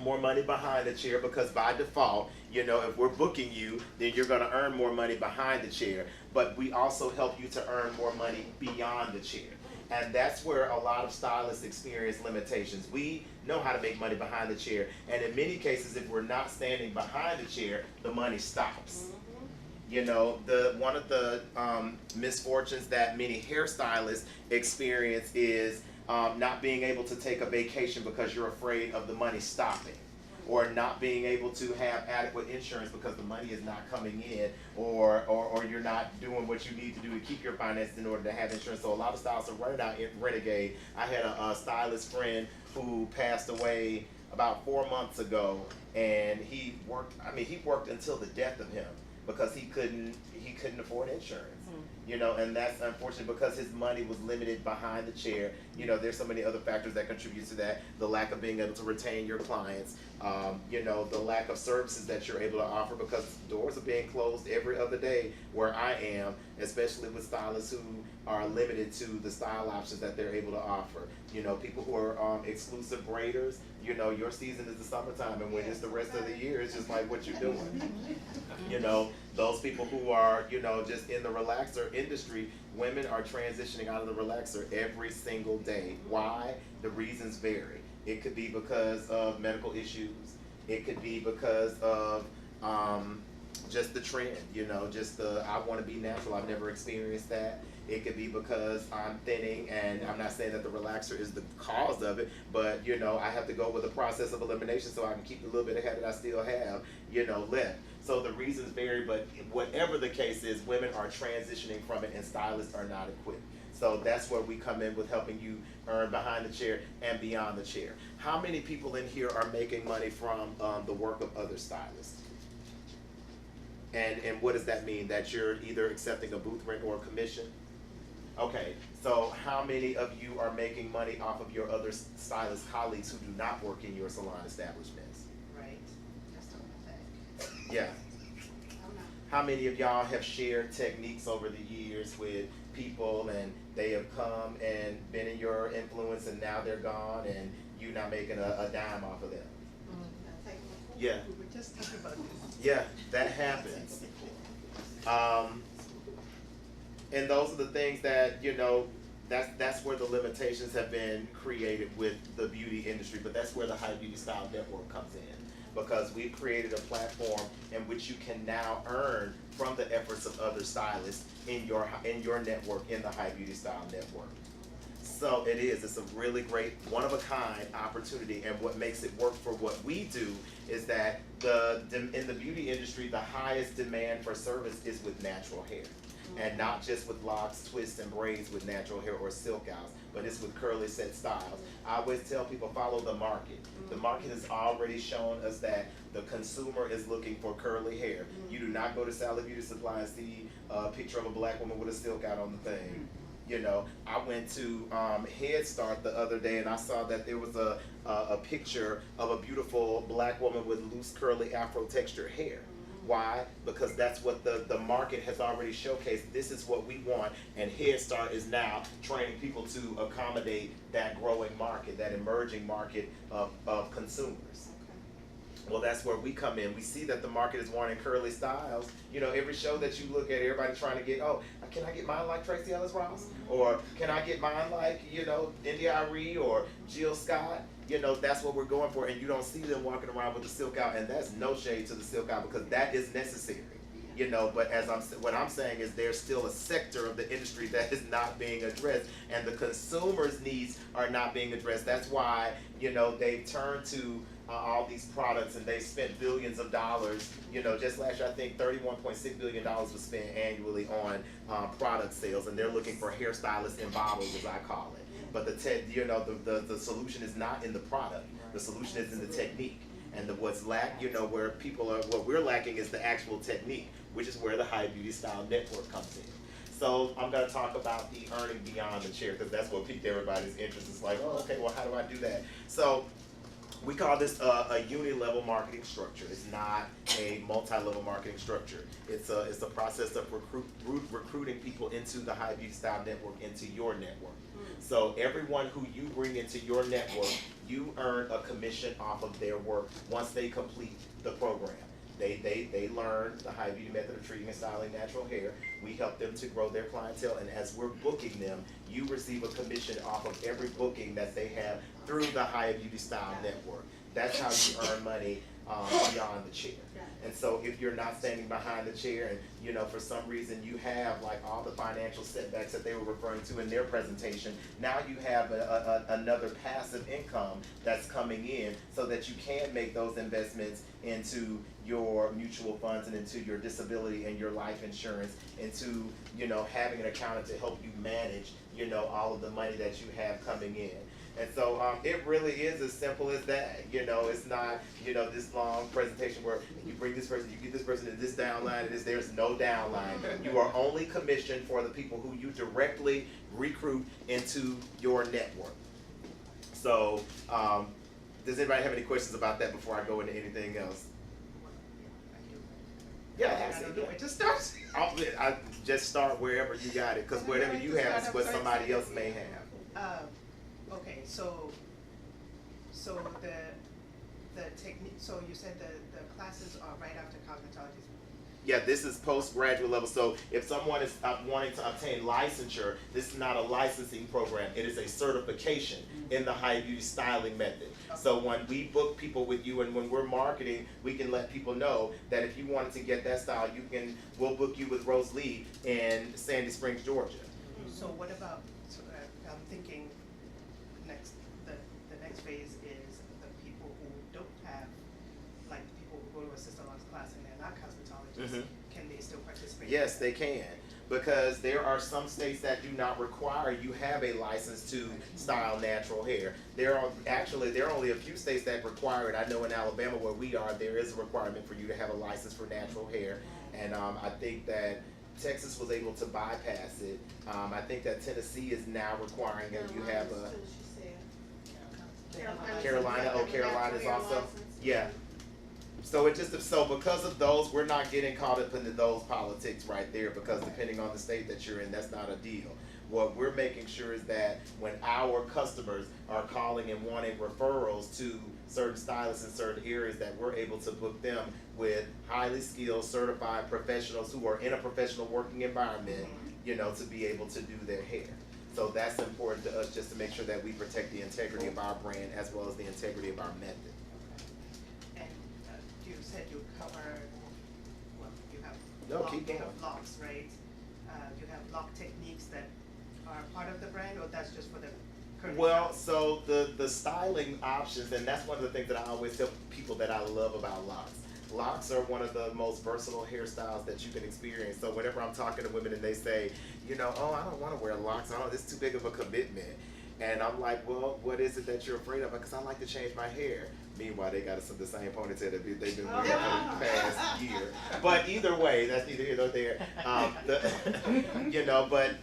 more money behind the chair because by default, if we're booking you, then you're going to earn more money behind the chair. But we also help you to earn more money beyond the chair. And that's where a lot of stylists experience limitations. We know how to make money behind the chair, and in many cases, if we're not standing behind the chair, the money stops. One of the misfortunes that many hairstylists experience is not being able to take a vacation because you're afraid of the money stopping, or not being able to have adequate insurance because the money is not coming in, or you're not doing what you need to do to keep your finances in order to have insurance. So a lot of stylists are running out in Renegade. I had a stylist friend who passed away about 4 months ago, and he worked until the death of him because he couldn't afford insurance. And that's unfortunate because his money was limited behind the chair. There's so many other factors that contribute to that. The lack of being able to retain your clients, the lack of services that you're able to offer because doors are being closed every other day where I am, especially with stylists who are limited to the style options that they're able to offer. People who are exclusive braiders, your season is the summertime, and when it's the rest of the year, it's just like what you're doing. Those people who are, just in the relaxer industry, women are transitioning out of the relaxer every single day. Why? The reasons vary. It could be because of medical issues. It could be because of just the trend, just I want to be natural. I've never experienced that. It could be because I'm thinning, and I'm not saying that the relaxer is the cause of it, but I have to go with a process of elimination so I can keep the little bit of hair that I still have, left. So the reasons vary, but whatever the case is, women are transitioning from it, and stylists are not equipped. So that's where we come in with helping you earn behind the chair and beyond the chair. How many people in here are making money from the work of other stylists? And what does that mean? That you're either accepting a booth rent or a commission? Okay, so how many of you are making money off of your other stylist colleagues who do not work in your salon establishments? Right. That's the whole thing. Yeah. How many of y'all have shared techniques over the years with people, and they have come and been in your influence, and now they're gone, and you're not making a dime off of them? Yeah. We were just talking about this. Yeah, that happens. And those are the things that, that's where the limitations have been created with the beauty industry, but that's where the High Beauty Style Network comes in. Because we've created a platform in which you can now earn from the efforts of other stylists in your network, in the High Beauty Style Network. So it's a really great, one-of-a-kind opportunity, and what makes it work for what we do is that in the beauty industry, the highest demand for service is with natural hair. And not just with locks, twists, and braids with natural hair or silk outs, but it's with curly set styles. I always tell people, follow the market. The market has already shown us that the consumer is looking for curly hair. You do not go to Sally Beauty Supply and see a picture of a black woman with a silk out on the thing. I went to Head Start the other day, and I saw that there was a picture of a beautiful black woman with loose, curly, Afro textured hair. Why? Because that's what the market has already showcased. This is what we want, and Head Start is now training people to accommodate that growing market, that emerging market of consumers. Well, that's where we come in. We see that the market is wanting curly styles. Every show that you look at, everybody trying to get, can I get mine like Tracy Ellis Ross? Or can I get mine like, India Arie or Jill Scott? That's what we're going for, and you don't see them walking around with the silk out, and that's no shade to the silk out because that is necessary. But what I'm saying is there's still a sector of the industry that is not being addressed, and the consumer's needs are not being addressed. That's why, they've turned to all these products, and they spent billions of dollars. Just last year, I think $31.6 billion was spent annually on product sales, and they're looking for hairstylists in bottles, as I call it. But the solution is not in the product. The solution is in the technique. And what's where what we're lacking is the actual technique, which is where the High Beauty Style Network comes in. So I'm going to talk about the earning beyond the chair, because that's what piqued everybody's interest. It's like, okay, well, how do I do that? So We call this a uni-level marketing structure. It's not a multi-level marketing structure. It's a process of recruiting people into the High Beauty Style Network, into your network. So everyone who you bring into your network, you earn a commission off of their work once they complete the program. They learn the High Beauty method of treating and styling natural hair. We help them to grow their clientele, and as we're booking them, you receive a commission off of every booking that they have through the High Beauty Style Network. That's how you earn money beyond the chair. And so if you're not standing behind the chair and, you know, for some reason you have like all the financial setbacks that they were referring to in their presentation, now you have another passive income that's coming in so that you can make those investments into your mutual funds and into your disability and your life insurance, into, you know, having an accountant to help you manage, you know, all of the money that you have coming in. And so it really is as simple as that. You know, it's not, you know, this long presentation where you bring this person, you get this person to this downline, and there's no downline. You are only commissioned for the people who you directly recruit into your network. So does anybody have any questions about that before I go into anything else? Yeah, I don't know where to start. I just start wherever you got it, because whatever you have is what somebody else may have. Okay, so the technique. So you said the classes are right after cosmetology. Yeah, this is postgraduate level. So if someone is wanting to obtain licensure, this is not a licensing program. It is a certification in the High Beauty styling method. Okay. So when we book people with you and when we're marketing, we can let people know that if you wanted to get that style, we'll book you with Rose Lee in Sandy Springs, Georgia. So what about? So, I'm thinking the next phase is the people who don't have, like the people who go to a Sister Love's class and they're not cosmetologists. Can they still participate? Yes, they can, because there are some states that do not require you have a license to style natural hair. There are only a few states that require it. I know in Alabama where we are, there is a requirement for you to have a license for natural hair, and I think that Texas was able to bypass it. I think that Tennessee is now requiring that you have a Carolina. Oh, Carolina is also, yeah. So because of those, we're not getting caught up into those politics right there, because depending on the state that you're in, that's not a deal. What we're making sure is that when our customers are calling and wanting referrals to certain stylists in certain areas, that we're able to book them with highly skilled, certified professionals who are in a professional working environment, you know, to be able to do their hair. So that's important to us, just to make sure that we protect the integrity of our brand as well as the integrity of our method. And you said you cover, well, you have Keep going. locks, right? You have lock techniques that are part of the brand, or that's just for the curly Well, style? so the styling options, and that's one of the things that I always tell people that I love about locks. Locks are one of the most versatile hairstyles that you can experience. So whenever I'm talking to women and they say, you know, oh, I don't want to wear locks, it's too big of a commitment. And I'm like, well, what is it that you're afraid of? Because I like to change my hair. Meanwhile, they got the same ponytail that they've been wearing for the past year. But either way, that's neither here nor there. But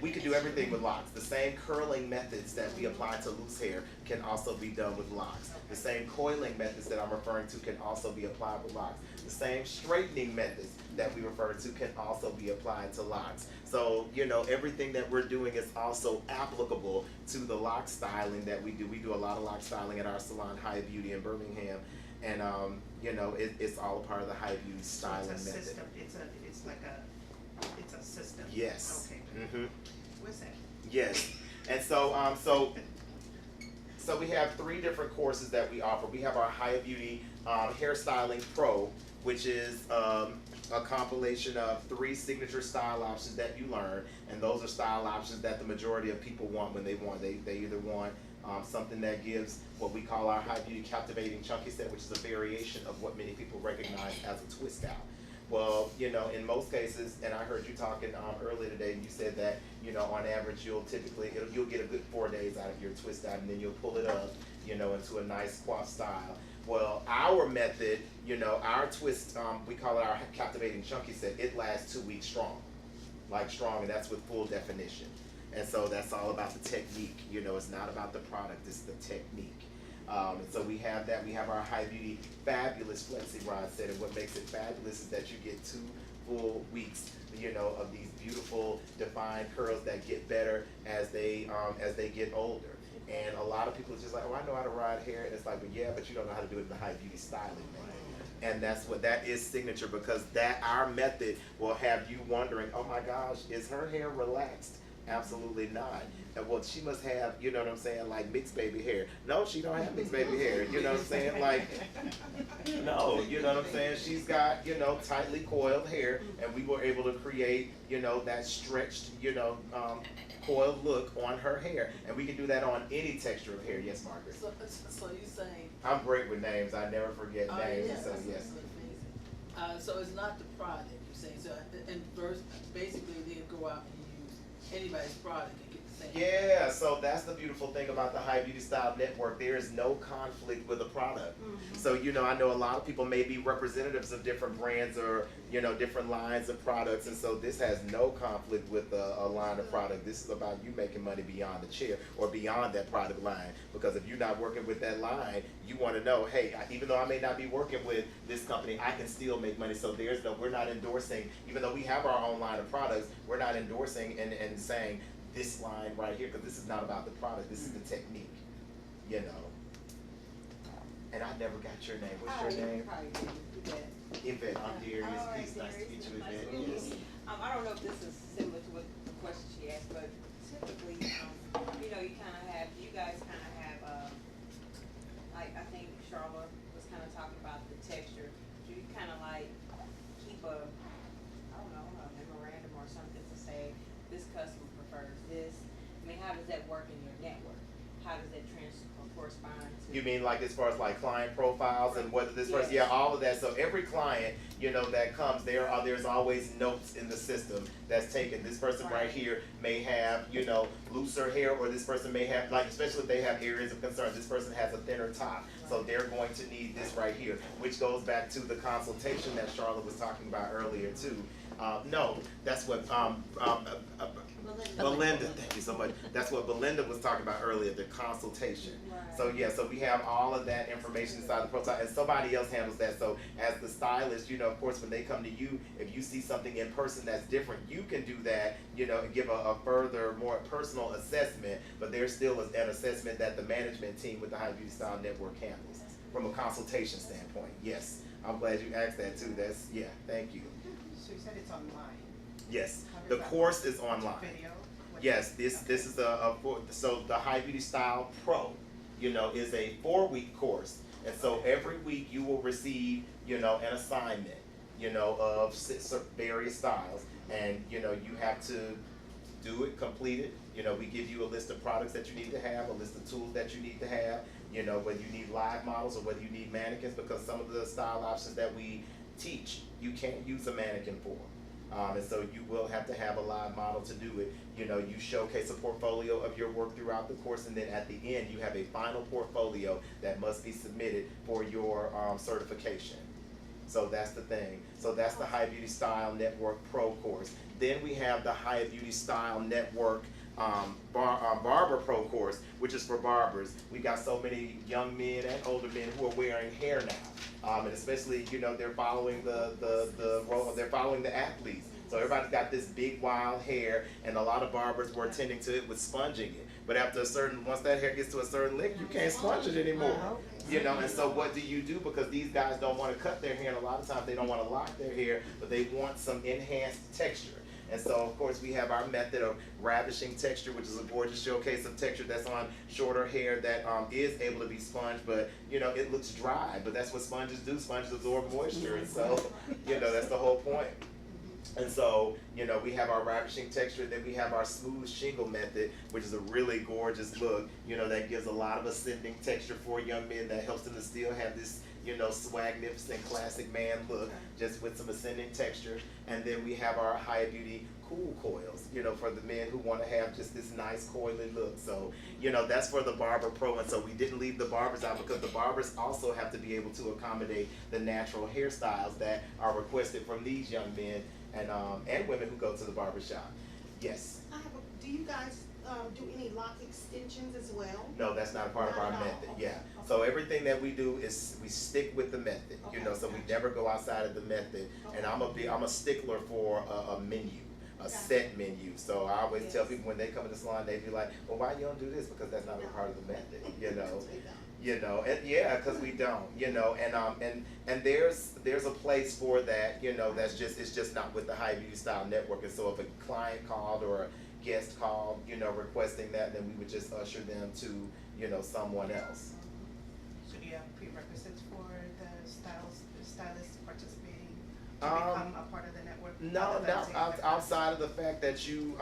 we can do everything with locks. The same curling methods that we apply to loose hair can also be done with locks. The same coiling methods that I'm referring to can also be applied with locks. The same straightening methods that we refer to can also be applied to locks. So, you know, everything that we're doing is also applicable to the lock styling that we do. We do a lot of lock styling at our salon, Hayah Beauty in Birmingham. And, you know, it's all a part of the Hayah Beauty styling So it's a method. system. It's a system. Yes. Okay. Mm-hmm. What's that? Yes. And so we have 3 different courses that we offer. We have our Hayah Beauty Hairstyling Pro, which is a compilation of 3 signature style options that you learn, and those are style options that the majority of people want when they either want something that gives what we call our Hayah Beauty Captivating Chunky Set, which is a variation of what many people recognize as a twist out. Well, you know, in most cases, and I heard you talking earlier today, and you said that, you know, on average, you'll get a good 4 days out of your twist out, and then you'll pull it up, you know, into a nice coif style. Well, our method, you know, our twist, we call it our Captivating Chunky Set. It lasts 2 weeks strong, and that's with full definition. And so that's all about the technique. You know, it's not about the product, it's the technique. And so we have that. We have our High Beauty Fabulous Flexi Rod set, and what makes it fabulous is that you get 2 full weeks, of these beautiful defined curls that get better as they get older. And a lot of people are just like, oh, I know how to ride hair, and it's like, but yeah, but you don't know how to do it in the High Beauty styling method. And that is signature, because that our method will have you wondering, oh my gosh, is her hair relaxed? Absolutely not. And well, she must have, you know what I'm saying, like mixed baby hair. No, she don't have mixed baby hair. You know what I'm saying? Like, no, you know what I'm saying? She's got, tightly coiled hair, and we were able to create, that stretched, coiled look on her hair. And we can do that on any texture of hair. Yes, Margaret? So you're saying... I'm great with names. I never forget names. Yes, so, yes. So it's not the product, you're saying. So basically they go out and use anybody's product and get the same. Yeah, so that's the beautiful thing about the High Beauty Style Network. There is no conflict with a product. Mm-hmm. So, I know a lot of people may be representatives of different brands or, different lines of products. And so this has no conflict with a line of product. This is about you making money beyond the chair or beyond that product line. Because if you're not working with that line, you want to know, hey, even though I may not be working with this company, I can still make money. So we're not endorsing, even though we have our own line of products, we're not endorsing and saying this line right here, because this is not about the product, this is the technique, And I never got your name. What's your name? Yvette. I'm Darrius. Peace. Nice to meet you, Yvette. Yes. I don't know if this is similar to what the question she asked, but typically, you guys kind of have, like I think Charlotte was kind of talking about the texture. Do you kind of like keep a memorandum or something to say this customer prefers this? I mean, how does that work in your network? How does that correspond to? You mean like as far as like client profiles and whether this person, Yes. yeah, all of that. So every client, that comes, there's always notes in the system that's taken. This person right here may have, looser hair, or this person may have, like, especially if they have areas of concern, this person has a thinner top. So they're going to need this right here, which goes back to the consultation that Charlotte was talking about earlier too. No, that's what Belinda, thank you so much. That's what Belinda was talking about earlier, the consultation. Right. So yeah, so we have all of that information inside the profile, and somebody else handles that. So as the stylist, of course, when they come to you, if you see something in person that's different, you can do that, and give a further, more personal assessment. But there's still an assessment that the management team with the High Beauty Style Network handles from a consultation standpoint. Yes, I'm glad you asked that too. Thank you. So you said it's online. Yes, How does the that course work? is online. Video? Yes, this is so the High Beauty Style Pro, is a 4-week course, and so every week you will receive, an assignment, of various styles, and you have to do it, complete it. We give you a list of products that you need to have, a list of tools that you need to have, whether you need live models or whether you need mannequins, because some of the style options that we teach, you can't use a mannequin for. And so you will have to have a live model to do it. You showcase a portfolio of your work throughout the course, and then at the end you have a final portfolio that must be submitted for your certification. So that's the thing. So that's the High Beauty Style Network Pro course. Then we have the High Beauty Style Network Barber Pro course, which is for barbers. We got so many young men and older men who are wearing hair now, and especially they're following they're following the athletes. So everybody's got this big wild hair, and a lot of barbers were attending to it with sponging it. But after once that hair gets to a certain length, you can't sponge it anymore. And so what do you do? Because these guys don't want to cut their hair, and a lot of times they don't want to lock their hair, but they want some enhanced texture. And so, of course, we have our method of ravishing texture, which is a gorgeous showcase of texture that's on shorter hair that is able to be sponged, but, it looks dry. But that's what sponges do. Sponges absorb moisture. And so, that's the whole point. And so, we have our ravishing texture, then we have our smooth shingle method, which is a really gorgeous look, that gives a lot of ascending texture for young men that helps them to still have this, swagnificent classic man look, just with some ascending texture. And then we have our High Beauty Cool Coils, for the men who want to have just this nice coily look. So, that's for the Barber Pro. And so we didn't leave the barbers out, because the barbers also have to be able to accommodate the natural hairstyles that are requested from these young men and women who go to the barber shop. Yes. Do you guys do any lock extensions as well? No, that's not a part of Not our at all. method, Okay. yeah. So everything that we do is, we stick with the method, you know, Okay, so we gotcha. never go outside of the method. And Okay. I'm a stickler for a menu, a Gotcha. set menu. So I always tell Yes. people when they come to the salon, they be like, well, why you don't do this? Because that's not a No. part of the method, you know? They don't. You know, and yeah, because we don't, you know, and there's a place for that, you know, that's just, it's just not with the Hayah Beauty Style Network. And so if a client called or a guest called, you know, requesting that, then we would just usher them to, you know, someone else. So do you have prerequisites for the stylists participating to Um, become a part of the network? No, Other than no, saying that- outside of the fact that you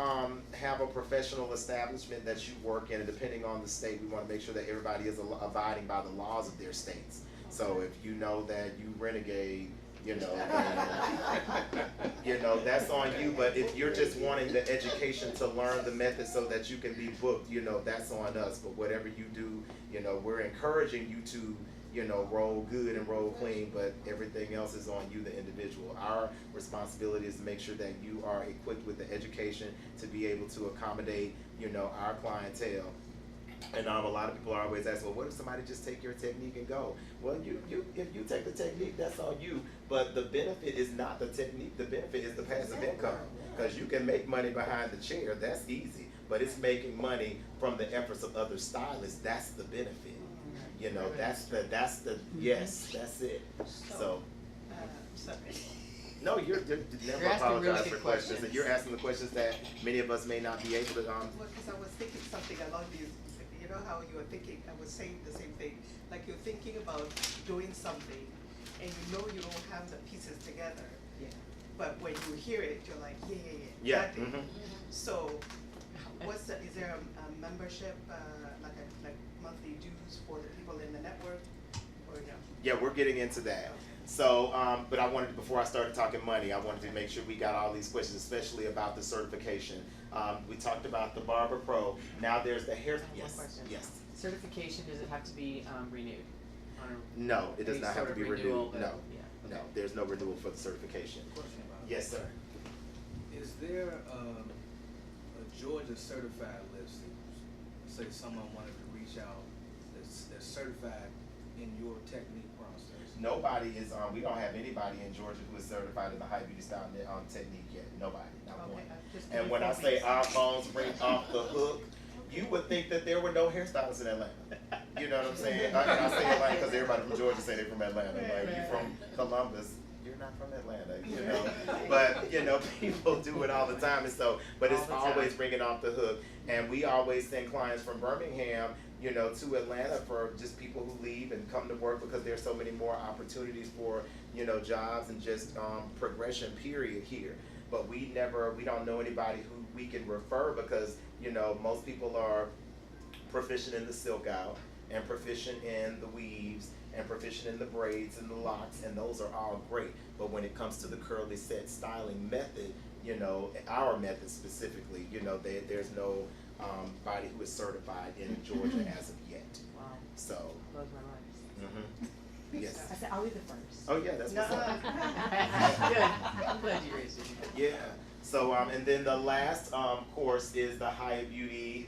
have a professional establishment that you work in, and depending on the state, we want to make sure that everybody is abiding by the laws of their states. So if you know that you renegade, you know, then, you know, that's on you. But if you're just wanting the education to learn the method so that you can be booked, you know, that's on us. But whatever you do, you know, we're encouraging you to, you know, roll good and roll clean, but everything else is on you, the individual. Our responsibility is to make sure that you are equipped with the education to be able to accommodate, you know, our clientele. And a lot of people are always asking, well, what if somebody just take your technique and go? Well, if you take the technique, that's on you. But the benefit is not the technique. The benefit is the passive income. Because you can make money behind the chair. That's easy. But it's making money from the efforts of other stylists. That's the benefit. You know, that's the yes, that's it. So, sorry. no, you're never You're asking really apologize good for questions. questions. And you're asking the questions that many of us may not be able to. Well, because I was thinking something along these, you know how you were thinking, I was saying the same thing. Like you're thinking about doing something and you know you don't have the pieces together. Yeah. But when you hear it, you're like, Yeah. that thing. Mhm. So, is there a membership, like monthly dues for the people in the network, or no? Yeah, we're getting into that. So, but I wanted, before I started talking money, I wanted to make sure we got all these questions, especially about the certification. We talked about the Barber Pro. Now there's the hair. I have one Yes. question. Yes. Certification, does it have to be renewed? On a- No, it does any not have sort to of be renewal renewed. that- No. Yeah, No, okay. there's no renewal for the certification. Question about Yes, sir. Is there a Georgia certified list? Say someone wanted to reach out that's certified in your technique process. Nobody is. We don't have anybody in Georgia who is certified in the Hayah Beauty Style technique yet. Nobody, not one. Okay, just And when I inform say me. our phones ring off the hook, you would think that there were no hairstylists in Atlanta. You know what I'm saying? And I say Atlanta because everybody from Georgia say they're from Atlanta. Like, you from Columbus, you're not from Atlanta, you know? But, you know, people do it all the time. And so, but it's All the time. always ringing off the hook. And we always send clients from Birmingham, you know, to Atlanta for just people who leave and come to work because there's so many more opportunities for, you know, jobs and just progression period here. But we don't know anybody who we can refer because, you know, most people are proficient in the silk out and proficient in the weaves and proficient in the braids and the locks, and those are all great. But when it comes to the curly set styling method, you know, our method specifically, you know, there's no body who is certified in Georgia as of yet. Wow, So, blows my mind. yes. I said, I'll be the first. Oh yeah, that's what's up. Good, I'm glad you raised it. Yeah. So and then the last course is the Hayah Beauty,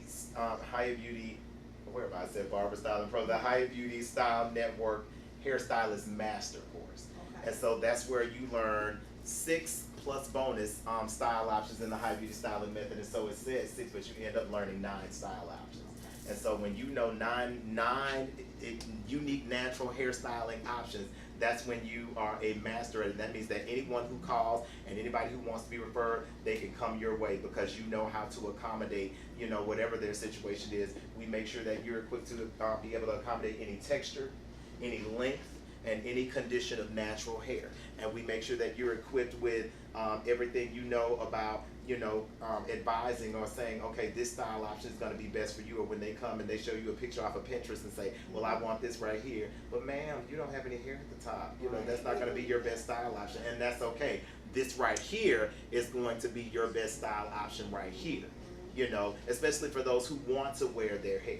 where have I said Barber Styling Pro? The Hayah Beauty Style Network Hairstylist Master Course. Okay. And so that's where you learn 6 plus bonus style options in the Hayah Beauty Styling method. And so it says 6, but you end up learning 9 style options. And so when you know nine unique natural hairstyling options, that's when you are a master at it. That means that anyone who calls and anybody who wants to be referred, they can come your way because you know how to accommodate, you know, whatever their situation is. We make sure that you're equipped to be able to accommodate any texture, any length, and any condition of natural hair. And we make sure that you're equipped with everything you know about, you know, advising or saying, okay, this style option is going to be best for you. Or when they come and they show you a picture off of Pinterest and say, well, I want this right here. But ma'am, you don't have any hair at the top. You know, that's not going to be your best style option. And that's okay. This right here is going to be your best style option right here. You know, especially for those who want to wear their hair.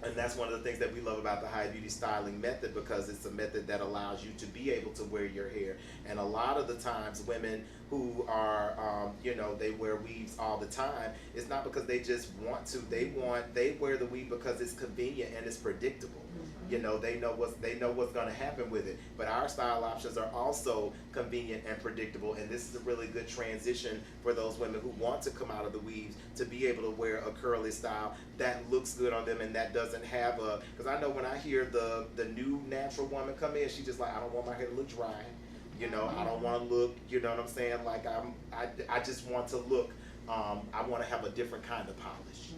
And that's one of the things that we love about the Hayah Beauty styling method, because it's a method that allows you to be able to wear your hair. And a lot of the times women who are, you know, they wear weaves all the time, it's not because they just want to. They wear the weave because it's convenient and it's predictable. You know, they know what's going to happen with it. But our style options are also convenient and predictable, and this is a really good transition for those women who want to come out of the weaves to be able to wear a curly style that looks good on them and that doesn't have a, because I know when I hear the new natural woman come in, she's just like, I don't want my hair to look dry. You know, I don't want to look, you know what I'm saying? Like I just want to look, I want to have a different kind of polish.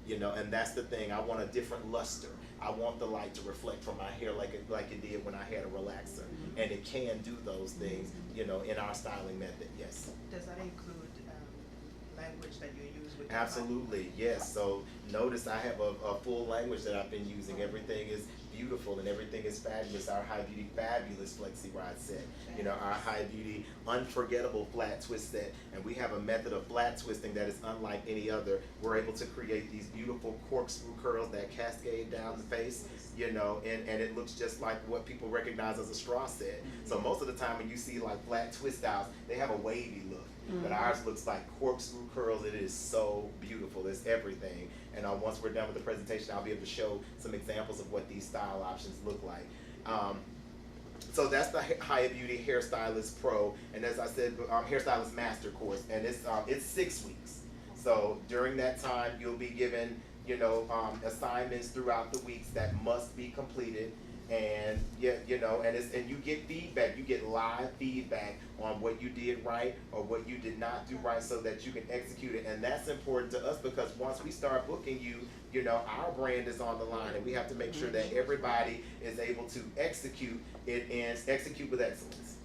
You know, and that's the thing. I want a different luster. I want the light to reflect from my hair like it did when I had a relaxer. And it can do those things, you know, in our styling method, yes. Does that include language that you use with your Absolutely, yes. So notice I have a full language that I've been using. Everything is beautiful and everything is fabulous. Our Hayah Beauty Fabulous Flexi Rod set. You know, our Hayah Beauty Unforgettable Flat Twist set. And we have a method of flat twisting that is unlike any other. We're able to create these beautiful corkscrew curls that cascade down the face, you know, and it looks just like what people recognize as a straw set. So most of the time when you see like flat twist styles, they have a wavy look. But ours looks like corkscrew curls. It is so beautiful. It's everything. And once we're done with the presentation, I'll be able to show some examples of what these style options look like. So that's the Hayah Beauty Hairstylist Pro, and as I said, Hairstylist Master course, and it's 6 weeks. So during that time, you'll be given, you know, assignments throughout the weeks that must be completed. And you know, and you get feedback. You get live feedback on what you did right or what you did not do right, so that you can execute it. And that's important to us, because once we start booking you, you know, our brand is on the line, and we have to make sure that everybody is able to execute it and execute with excellence.